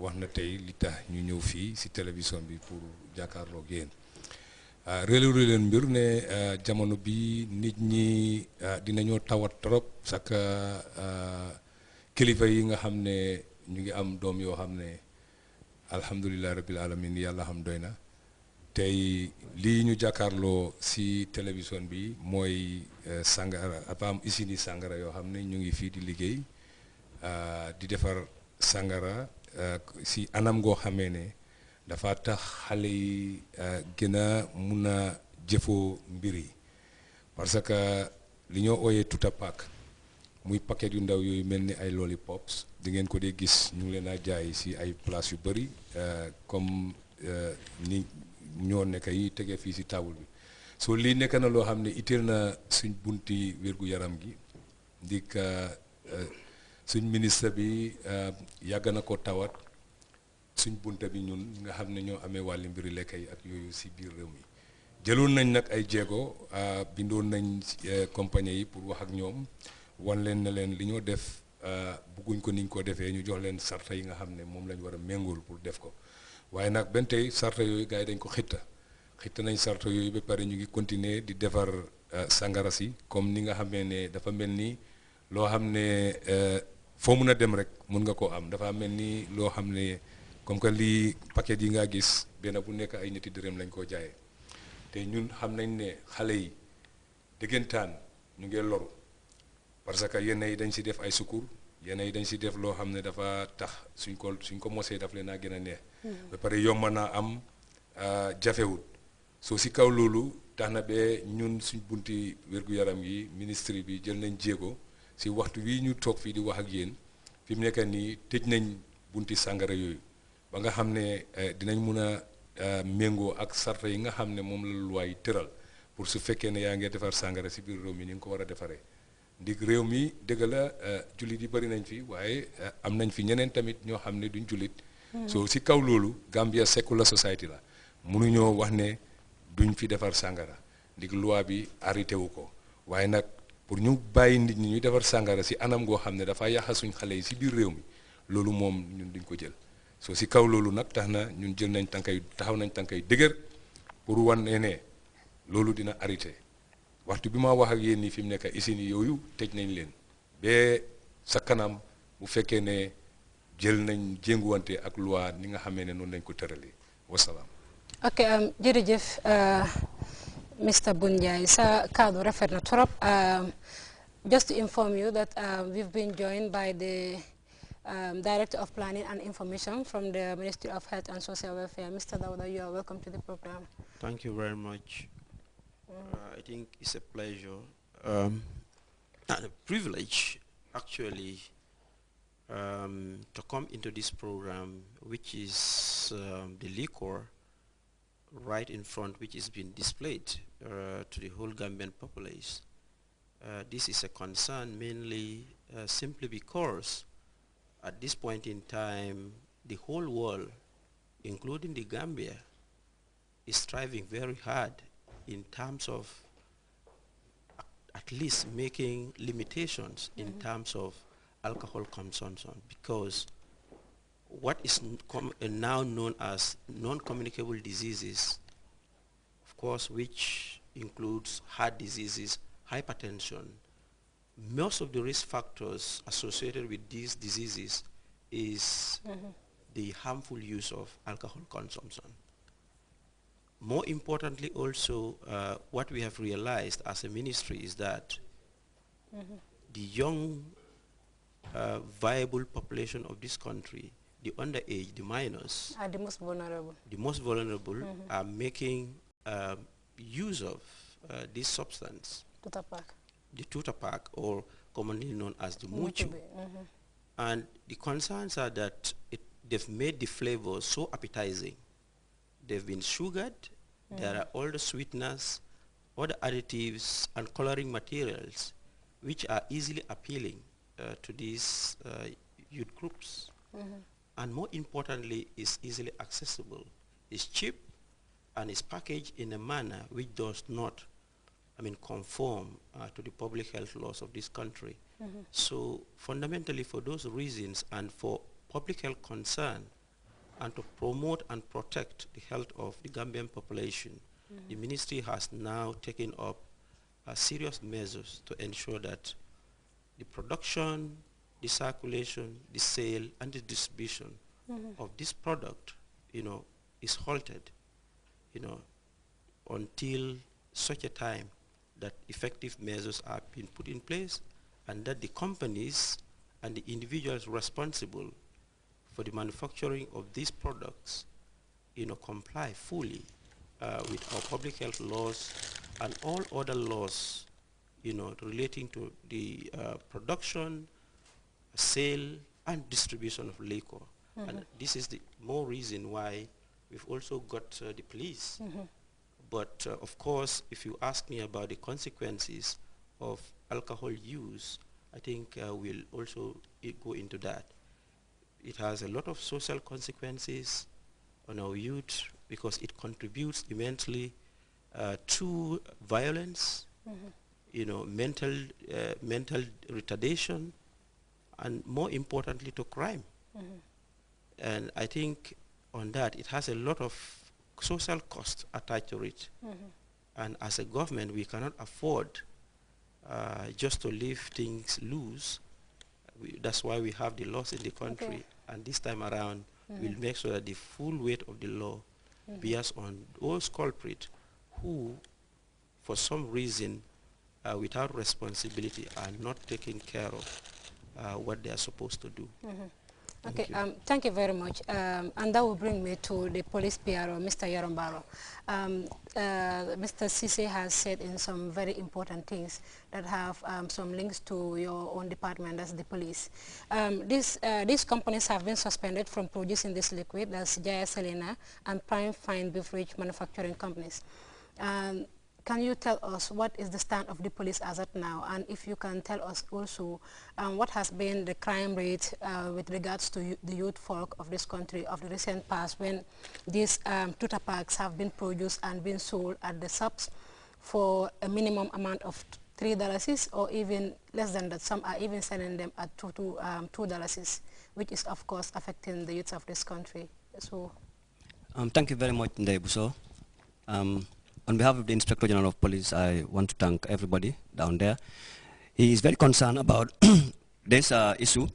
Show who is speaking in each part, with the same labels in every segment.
Speaker 1: wax na tey li tax ñu ñëw fii si télévision bi pour jàkkaarloog yéen réeru leen mbir ne jamono bi nit ñi dinañoo tawat trop saka kilifa yi nga xam ne ñu ngi am doom yoo xam ne alhamdulilah rabbil alamin yàlla xam doy na tey lii ñu jàkkaarloo si télévision bi mooy sàngara dafa am usine sàngara yoo xam ne ñu ngi fii di liggéey di defar sàngara si anam goo xamee ne dafa tax xale yi gën a mun a jëfoo mbir yi parce que li ñoo ooyee tuta pack muy paquet yu ndaw yooyu mel ni ay lollipops di ngeen ko dee gis ñu ngi leen a jaay si ay place yu bëri comme ni ñoo nekk yi tegee fii si table bi soo lii nekk na loo xam ne itteel na suñ bunti wér-gu-yaram gi ndik suñ ministre bi yàgg na ko tawat suñ bunta bi ñun nga xam ne ñoo amee wàlli mbiri lekk yi ak yooyu si biir réew mi jëloon nañ nag ay jéego bindoon nañ compagnie yi pour wax ak ñoom wan leen ne leen li ñoo def bugguñ ko niñ ko defee ñu jox leen sarta yi nga xam ne moom lañ war a méngool pour def ko waaye nag benn tey sarta yooyu gars yi dañ ko xitta nañ sarta yooyu ba pare ñu ngi continuer di defar sangara si comme ni nga xamee ne dafa mel ni loo xam ne foo mun a dem rek mun nga koo am dafa mel ni loo xam ne comme que lii paquet yi nga gis benn bu nekk ay ñetti dërëm lañ koo jaayee te ñun xam nañ ne xale yi dëggantaan ñu ngi loru parce que yenn yi dañ si def ay sukur yenn yi dañ si def loo xam ne dafa tax suñ ko mosee daf leen a gën a neex ba pare yomb naa am jafewut soo si kaw loolu tax na ba ñun suñ bunti wér-gu-yaram yi ministre bi jël nañ jéego si waxtu wi ñu toog fii di wax ak yéen fi mu nekk nii tëj nañ bunti sàngara yooyu ba nga xam ne dinañ mun a méngoo ak sarta yi nga xam ne moom la luwaay tëral pour su fekkee ne yaa ngi defar sàngara si biir réew mi ni nga ko war a defaree ndig réew mi dëgg la jullit yi bëri nañ fi waaye am nañ fi ñeneen tamit ñoo xam ne duñ jullit so si kaw loolu Gambia secular society la mënuñoo wax ne duñ fi defar sàngara ndig loi bi arrêté wu ko waaye nag pour ñu bàyyi nit ñi ñuy defar sàngara si anam goo xam ne dafa yàqa suñ xale yi si biir réew mi loolu moom ñun duñ ko jël so si kaw loolu nag tax na ñun jël nañ tànkay taxaw nañ tànkay dëgër pour wan ne loolu dina arrêté waxtu bi ma wax ak yéen nii fi mu nekk usines yooyu tëj nañ leen ba sa kanam bu fekkee ne jël nañ jénguwante ak loi ni nga xamee ne noonu lañ ko tëralee wasalaam.
Speaker 2: ok jërëjëf Mr Bunjai sa kaddu rafet na trop just to inform you that we've been joined by the Director of Planning and Information from the Ministry of Health and Social Welfare. Mr. Dawda, you are welcome to the program.
Speaker 3: Thank you very much. I think it's a pleasure and a privilege, actually, to come into this program, which is the liquor right in front, which is being displayed to the whole Gambian populace. This is a concern mainly simply because at this point in time, the whole world, including the Gambia, is striving very hard in terms of at least making limitations in terms of alcohol consumption, because what is now known as non-communicable diseases, of course, which includes heart diseases, hypertension, most of the risk factors associated with these diseases is the harmful use of alcohol consumption. More importantly also, what we have realized as a ministry is that the young viable population of this country, the underage, the minors,
Speaker 2: are the most vulnerable.
Speaker 3: The most vulnerable are making use of this substance, the tuta pack, or commonly known as the muchu. And the concerns are that they've made the flavors so appetizing. They've been sugared. There are all the sweeteners, other additives, and coloring materials, which are easily appealing to these youth groups. And more importantly, is easily accessible. It's cheap, and is packaged in a manner which does not, conform to the public health laws of this country. So fundamentally, for those reasons and for public health concern, and to promote and protect the health of the Gambian population, the ministry has now taken up serious measures to ensure that the production, the circulation, the sale, and the distribution of this product, is halted, until such a time that effective measures are being put in place, and that the companies and the individuals responsible for the manufacturing of these products, comply fully with our public health laws and all other laws, relating to the production, sale, and distribution of liquor. And this is the more reason why we've also got the police. But of course, if you ask me about the consequences of alcohol use, I think we'll also go into that. It has a lot of social consequences on our youth because it contributes immensely to violence, mental retardation, and more importantly to crime. And I think on that it has a lot of social costs attached to it. And as a government, we cannot afford just to leave things loose. That's why we have the laws in the country. And this time around, we'll make sure that the full weight of the law bears on those culprits who, for some reason, without responsibility, are not taking care of what they are supposed to do.
Speaker 2: Okay, thank you very much. And that will bring me to the police PRO, Mr. Yarombaro. Mr. Sise has said in some very important things that have some links to your own department, as the police. These companies have been suspended from producing this liquid, that's Jaya Selena and Prime Fine Beverage Manufacturing Companies. Can you tell us what is the stand of the police as of now, and if you can tell us also what has been the crime rate with regards to the youth folk of this country of the recent past when these tutor packs have been produced and been sold at the shops for a minimum amount of $3 or even less than that. Some are even selling them at $2, which is of course affecting the youth of this country. So,
Speaker 4: thank you very much, Ndai. On behalf of the Inspector General of Police, I want to thank everybody down there. He is very concerned about this issue.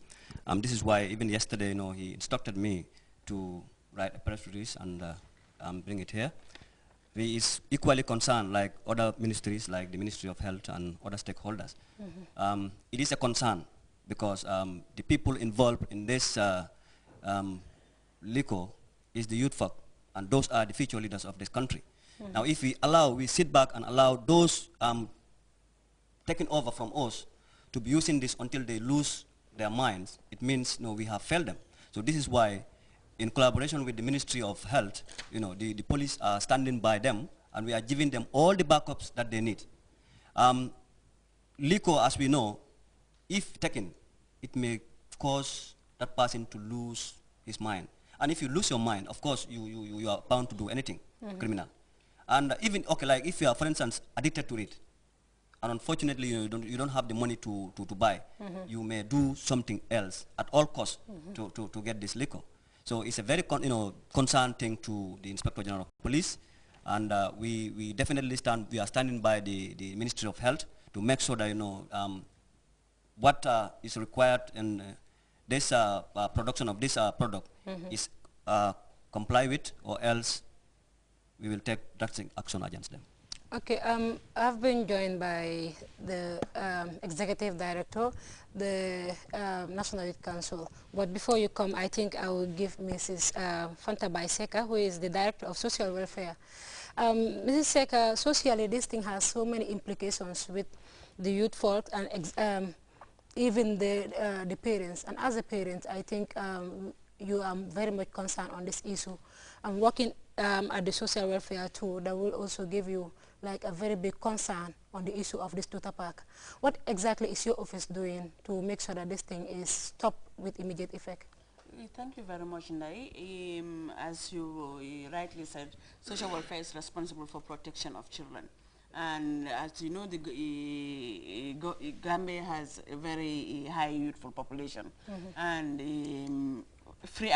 Speaker 4: This is why even yesterday, he instructed me to write a press release and bring it here. He is equally concerned, like other ministries, like the Ministry of Health and other stakeholders. It is a concern because the people involved in this liquor is the youth folk, and those are the future leaders of this country. Now, if we sit back and allow those taking over from us to be using this until they lose their minds, it means we have failed them. So this is why, in collaboration with the Ministry of Health, the police are standing by them, and we are giving them all the backups that they need. Liquor, as we know, if taken, it may cause that person to lose his mind. And if you lose your mind, of course, you are bound to do anything criminal. And even, like if you are, for instance, addicted to it, and unfortunately you don't have the money to buy, you may do something else at all costs to get this liquor. So it's a very concern thing to the Inspector General of Police, and we definitely we are standing by the Ministry of Health to make sure that what is required in this production of this product is comply with, or else we will take drastic action against them.
Speaker 2: Okay, I've been joined by the Executive Director, the National Youth Council. But before you come, I think I will give Mrs. Fanta Baiseka, who is the Director of Social Welfare. Mrs. Seka, socially this thing has so many implications with the youth folk and even the parents. And as a parent, I think you are very much concerned on this issue. I'm working at the social welfare too, that will also give you like a very big concern on the issue of this tutor park. What exactly is your office doing to make sure that this thing is stopped with immediate effect?
Speaker 5: Thank you very much, Ndai. As you rightly said, social welfare is responsible for protection of children. And as you know, the Gambia has a very high youthful population, and free